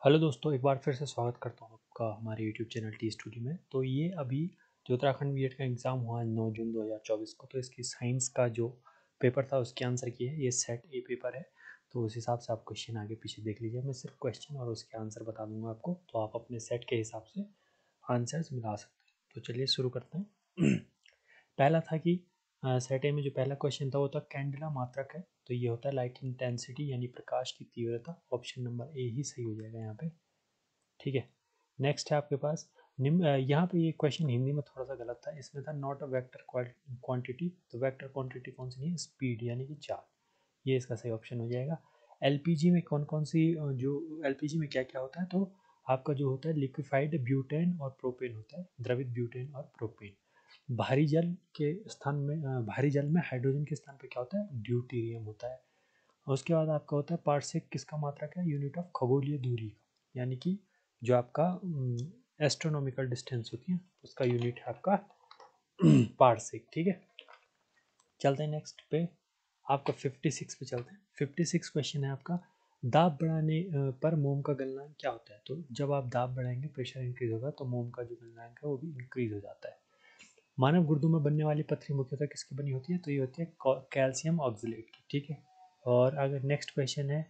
Hello दोस्तों, एक बार फिर से स्वागत करता हूँ आपका हमारे यूट्यूब चैनल टी स्टूडियो में। तो ये अभी जो उत्तराखंड बीएड का एग्ज़ाम हुआ 9 जून 2024 को, तो इसकी साइंस का जो पेपर था उसके आंसर की है। ये सेट ए पेपर है, तो उस हिसाब से आप क्वेश्चन आगे पीछे देख लीजिए। मैं सिर्फ क्वेश्चन और उसके आंसर बता दूंगा आपको, तो आप अपने सेट के हिसाब से आंसर्स मिला सकते हैं। तो चलिए शुरू करते हैं। पहला था कि सेट ए में जो पहला क्वेश्चन था वो था कैंडेला मात्रक है, तो ये होता है लाइट इंटेंसिटी यानी प्रकाश की तीव्रता। ऑप्शन नंबर ए ही सही हो जाएगा यहाँ पे। ठीक है, नेक्स्ट है आपके पास यहाँ पे ये क्वेश्चन हिंदी में थोड़ा सा गलत था। इसमें था नॉट अ वेक्टर क्वांटिटी, तो वेक्टर क्वांटिटी कौन सी नहीं है, स्पीड यानी कि चार्ज। ये इसका सही ऑप्शन हो जाएगा। एलपीजी में कौन कौन सी जो एलपीजी में क्या क्या होता है, तो आपका जो होता है लिक्विफाइड ब्यूटेन और प्रोपेन होता है, द्रवित ब्यूटेन और प्रोपेन। भारी जल के स्थान में भारी जल में हाइड्रोजन के स्थान पे क्या होता है, ड्यूटीरियम होता है। उसके बाद आपका होता है पार्सेक, किसका मात्रक है, यूनिट ऑफ खगोलीय दूरी का, यानी कि जो आपका एस्ट्रोनॉमिकल डिस्टेंस होती है उसका यूनिट है आपका पार्सेक। ठीक है, चलते हैं नेक्स्ट पे। आपका 56 पे चलते हैं। 56 क्वेश्चन है आपका, दाब बढ़ाने पर मोम का गलनांक क्या होता है। तो जब आप दाब बढ़ाएंगे, प्रेशर इंक्रीज होगा, तो मोम का जो गलनांक है वो भी इंक्रीज हो जाता है। मानव गुर्दों में बनने वाली पथरी मुख्यतः किसकी बनी होती है, तो ये होती है कैल्शियम ऑक्सलेट की। ठीक है, और अगर नेक्स्ट क्वेश्चन है,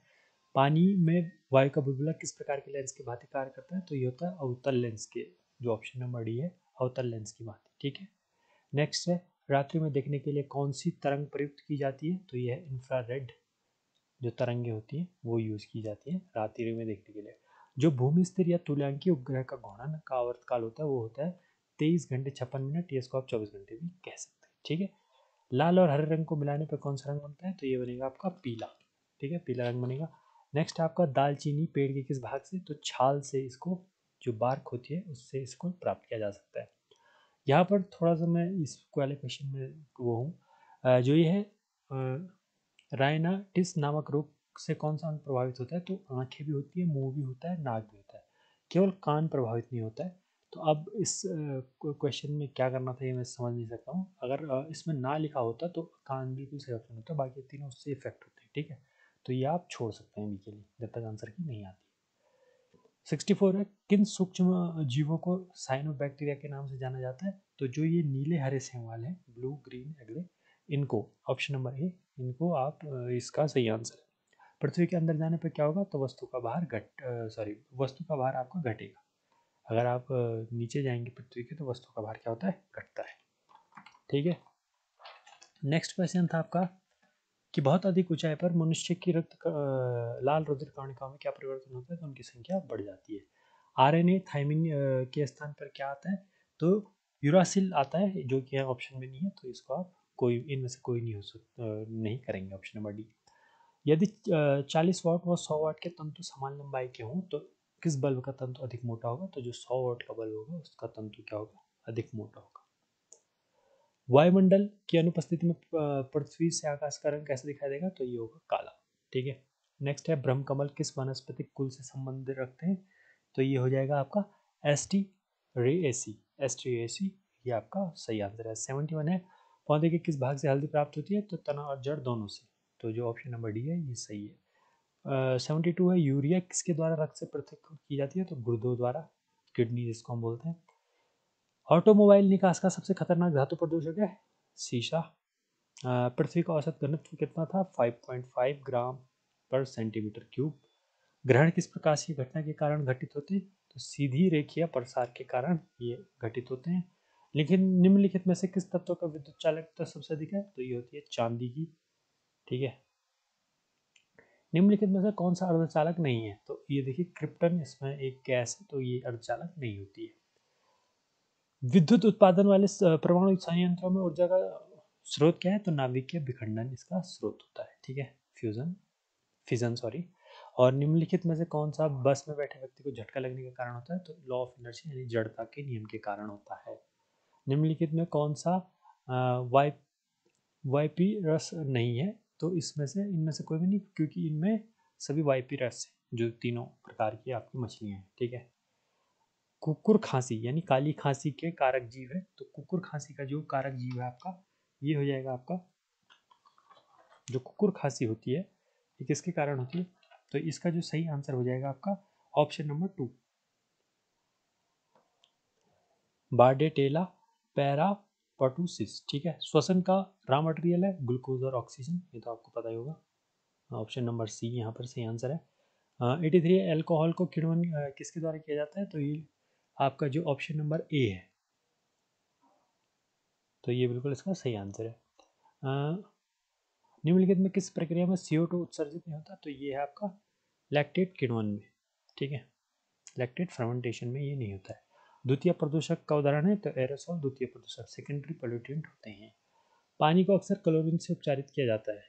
पानी में वायु का बुलबुला किस प्रकार के लेंस की भांति कार्य करता है, तो ये होता है अवतल लेंस के, जो ऑप्शन नंबर डी है, अवतल लेंस की भांति। ठीक है, नेक्स्ट है, रात्रि में देखने के लिए कौन सी तरंग प्रयुक्त की जाती है, तो ये है इंफ्रारेड जो तरंगे होती हैं वो यूज की जाती है रात्रि में देखने के लिए। जो भूमि स्थिर या तुल्यांकीय उपग्रह का घूर्णन का आवर्तकाल होता है वो होता है 23 घंटे 56 मिनट, या इसको आप 24 घंटे भी कह सकते हैं। ठीक है, लाल और हरे रंग को मिलाने पर कौन सा रंग बनता है, तो ये बनेगा आपका पीला। ठीक है, पीला रंग बनेगा। नेक्स्ट आपका दालचीनी पेड़ के किस भाग से, तो छाल से, इसको जो बार्क होती है उससे इसको प्राप्त किया जा सकता है। यहाँ पर थोड़ा सा मैं इस वाले क्वेश्चन में वो हूँ, जो ये है रायनाटिस नामक रोग से कौन सा अंग प्रभावित होता है, तो आंखें भी होती है, मुंह भी होता है, नाक भी होता है, केवल कान प्रभावित नहीं होता है। तो अब इस क्वेश्चन में क्या करना था ये मैं समझ नहीं सकता हूँ। अगर इसमें ना लिखा होता तो कान बिल्कुल सही ऑप्शन होता, बाकी तीनों उससे इफेक्ट होते हैं। ठीक है, तो ये आप छोड़ सकते हैं अभी के लिए जब तक आंसर की नहीं आती। 64 है, किन सूक्ष्म जीवों को साइनोबैक्टीरिया के नाम से जाना जाता है, तो जो ये नीले हरे सेवाल हैं, ब्लू ग्रीन एगले, इनको ऑप्शन नंबर ए, इनको आप इसका सही आंसर है। पृथ्वी के अंदर जाने पर क्या होगा, तो वस्तु का भार आपका घटेगा। अगर आप नीचे जाएंगे पृथ्वी के, तो वस्तु का भार क्या होता है, घटता है। ठीक है, नेक्स्ट क्वेश्चन था आपका कि बहुत अधिक ऊंचाई पर मनुष्य की लाल रुधिर कणिकाओं में क्या परिवर्तन होता है, तो उनकी संख्या बढ़ जाती है। आरएनए थायमिन के स्थान पर क्या आता है, तो यूरासिल आता है, जो कि ऑप्शन में नहीं है, तो इसको आप कोई इनमें से कोई नहीं हो सकता, नहीं करेंगे, ऑप्शन नंबर डी। यदि 40 वाट व 100 वाट के तंतु समान लंबाई के हों, तो किस बल्ब का तंतु अधिक मोटा होगा, तो जो 100 वाट का बल्ब होगा उसका तंतु क्या होगा, अधिक मोटा होगा। वायुमंडल की अनुपस्थिति में पृथ्वी से आकाश का रंग कैसे दिखाई देगा, तो ये होगा काला। ठीक है, नेक्स्ट है, ब्रह्मकमल किस वनस्पतिक कुल से संबंध रखते हैं, तो ये हो जाएगा आपका एस्टी रेएसी, एस्ट्रिएसी, ये आपका सही आंसर है। 71 है, पौधे के किस भाग से हल्दी प्राप्त होती है, तो तना और जड़ दोनों से, तो जो ऑप्शन नंबर डी है ये सही है। 72 है, यूरिया किसके द्वारा रक्त से पृथक की जाती है, तो गुर्दों द्वारा, किडनी जिसको हम बोलते हैं। ऑटोमोबाइल निकास का सबसे खतरनाक धातु प्रदूषक है शीशा। पृथ्वी का औसत घनत्व कितना था, 5.5 ग्राम पर सेंटीमीटर क्यूब। ग्रहण किस प्रकाशीय घटना के कारण घटित होते हैं, तो सीधी रेखीय प्रसार के कारण ये घटित होते हैं। लेकिन निम्नलिखित में से किस तत्व का विद्युत चालकता सबसे अधिक है, तो ये होती है चांदी की। ठीक है, निम्नलिखित में से कौन सा अर्धचालक नहीं है, तो ये देखिए क्रिप्टन, इसमें एक गैस है, तो ये अर्धचालक नहीं होती है। विद्युत उत्पादन वाले परमाणु संयंत्रों में ऊर्जा का स्रोत क्या है, तो नाभिकीय विखंडन इसका स्रोत होता है। ठीक है, फिजन सॉरी। और निम्नलिखित में से कौन सा बस में बैठे व्यक्ति को झटका लगने के कारण होता है, तो लॉ ऑफ इनर्शिया यानी जड़ता के नियम के कारण होता है। निम्नलिखित में कौन सा वाई वाईपी रस नहीं है, तो इसमें से इनमें से कोई भी नहीं, क्योंकि इनमें सभी वाईपी रस है, जो तीनों प्रकार की आपकी मछलियां हैं। ठीक है, कुकुर खांसी यानी काली खांसी के कारक जीव है, तो कुकुर खांसी का जो कारक जीव है आपका, ये हो जाएगा आपका, जो कुकुर खांसी होती है ये किसके कारण होती है, तो इसका जो सही आंसर हो जाएगा आपका ऑप्शन नंबर 2 बार्डेटेला पैरापटूसिस। ठीक है, श्वसन का रॉ मटेरियल है ग्लूकोज और ऑक्सीजन, ये तो आपको पता ही होगा। ऑप्शन नंबर सी यहाँ पर सही आंसर है। 83 अल्कोहल को किण्वन किसके द्वारा किया जाता है, तो ये आपका जो ऑप्शन नंबर ए है, तो ये बिल्कुल इसका सही आंसर है। निम्नलिखित में किस प्रक्रिया में CO2 उत्सर्जित नहीं होता, तो ये है आपका लैक्टेट किण्वन में। ठीक है, लैक्टेट फर्मेंटेशन में ये नहीं होता है। द्वितीय प्रदूषक का उदाहरण है तो एरोसोल द्वितीय प्रदूषक, सेकेंडरी पोल्यूटेंट होते हैं। पानी को अक्सर क्लोरीन से उपचारित किया जाता है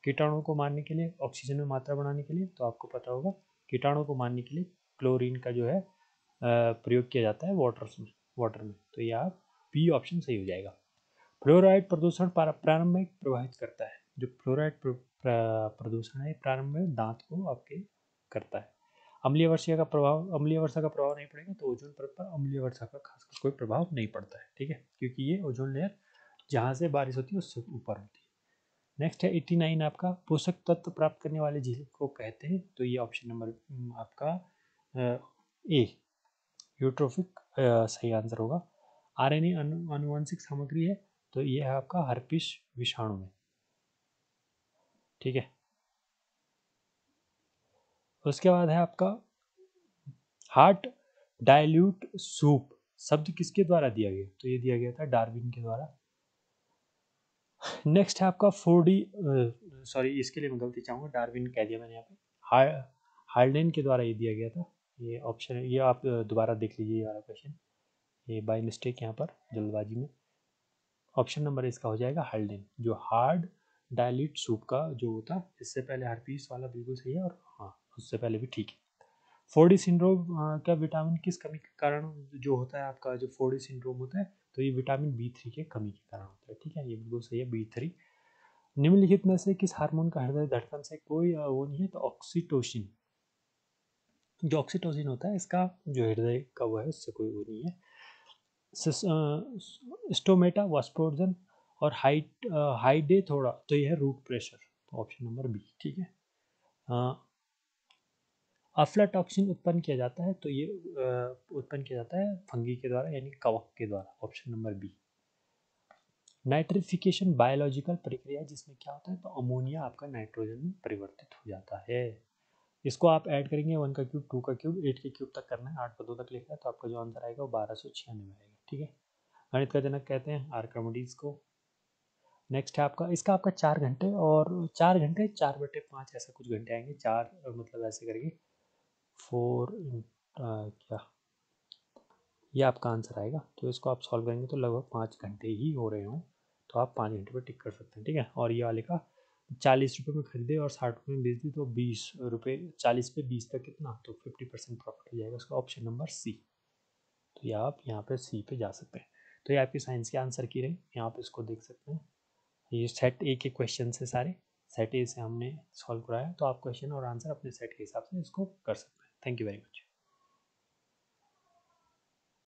कीटाणुओं को मारने के लिए, ऑक्सीजन में मात्रा बढ़ाने के लिए, तो आपको पता होगा कीटाणुओं को मारने के लिए क्लोरीन का जो है प्रयोग किया जाता है वाटर में, तो ये आप बी ऑप्शन सही हो जाएगा। फ्लोराइड प्रदूषण प्रारंभ में प्रभावित करता है, जो फ्लोराइड प्रदूषण है प्रारंभ में दांत को आपके करता है। अम्लीय वर्षा का प्रभाव नहीं पड़ेगा, तो ओजोन परत पर अम्लीय वर्षा का खासकर कोई प्रभाव नहीं पड़ता है। ठीक है, क्योंकि ये ओजोन लेयर जहाँ से बारिश होती है उससे ऊपर होती है। नेक्स्ट है 89 आपका पोषक तत्व प्राप्त करने वाले झील को कहते हैं, तो ये ऑप्शन नंबर आपका ए यूट्रोफिक सही आंसर होगा। RNA आनुवंशिक सामग्री है, तो ये है आपका हर्पिस विषाणु में। ठीक है, उसके बाद है आपका हार्ट डाइल्यूट सूप शब्द किसके द्वारा दिया गया, तो ये दिया गया था डार्विन के द्वारा। नेक्स्ट है आपका 4D, सॉरी इसके लिए मैं गलती चाहूँगा, डार्विन कह दिया मैंने यहाँ पे, हार्डेन के द्वारा ये दिया गया था। ये ऑप्शन है, ये आप दोबारा देख लीजिए ये वाला क्वेश्चन, ये बाय मिस्टेक यहाँ पर जल्दबाजी में। ऑप्शन नंबर इसका हो जाएगा हाल्डेन, जो हार्ड डायलिट सूप का जो होता है, इससे पहले हर्पीस वाला बिल्कुल सही है, और हाँ उससे पहले भी ठीक है। 4D सिंड्रोम का विटामिन किस कमी के कारण जो होता है आपका, जो 4D सिंड्रोम होता है, तो ये विटामिन B3 के कमी के कारण होता है। ठीक है, ये बिल्कुल सही है B3। निम्नलिखित में से किस हार्मोन का हृदय धड़कन से कोई वो नहीं है, तो ऑक्सीटोसिन, जो ऑक्सीटोसिन होता है इसका जो हृदय का वो है उससे कोई वो नहीं है। स्टोमेटा वास्पोर्जन और हाइडे थोड़ा, तो ये है रूट प्रेशर, तो ऑप्शन नंबर बी। ठीक है, अफ्लाटॉक्सिन उत्पन्न किया जाता है, तो ये उत्पन्न किया जाता है फंगी के द्वारा यानी कवक के द्वारा, option number B. Nitrification biological प्रक्रिया है जिसमें क्या होता है, तो अमोनिया आपका नाइट्रोजन में परिवर्तित हो जाता है। इसको आप ऐड करेंगे 1 का क्यूब 2 का क्यूब 8 के क्यूब तक करना है, 8 को 2 तक लिखना है, तो आपका जो आंसर आएगा वो 1296 आएगा। ठीक है, गणित का जनक कहते हैं आर्किमिडीज को। नेक्स्ट है आपका, इसका आपका 4 घंटे और 4 घंटे 4/5 ऐसा कुछ घंटे आएंगे, 4 मतलब ऐसे करके 4 क्या, ये आपका आंसर आएगा। तो इसको आप सॉल्व करेंगे तो लगभग 5 घंटे ही हो रहे हों, तो आप 5 घंटे पर टिक कर सकते हैं। ठीक है, और ये वाले का 40 रुपये में खरीदे और 60 रुपये में बेच दी, तो 20 रुपये, 40 पे 20 तक कितना, तो 50% प्रॉफिट हो जाएगा उसका, ऑप्शन नंबर सी। तो ये आप यहाँ पे सी पे जा सकते हैं। तो ये आपकी साइंस के आंसर की रही, यहाँ पे इसको देख सकते हैं। ये सेट ए के क्वेश्चन से सारे, सेट ए से हमने सॉल्व कराया, तो आप क्वेश्चन और आंसर अपने सेट के हिसाब से इसको कर सकते हैं। Thank you very much.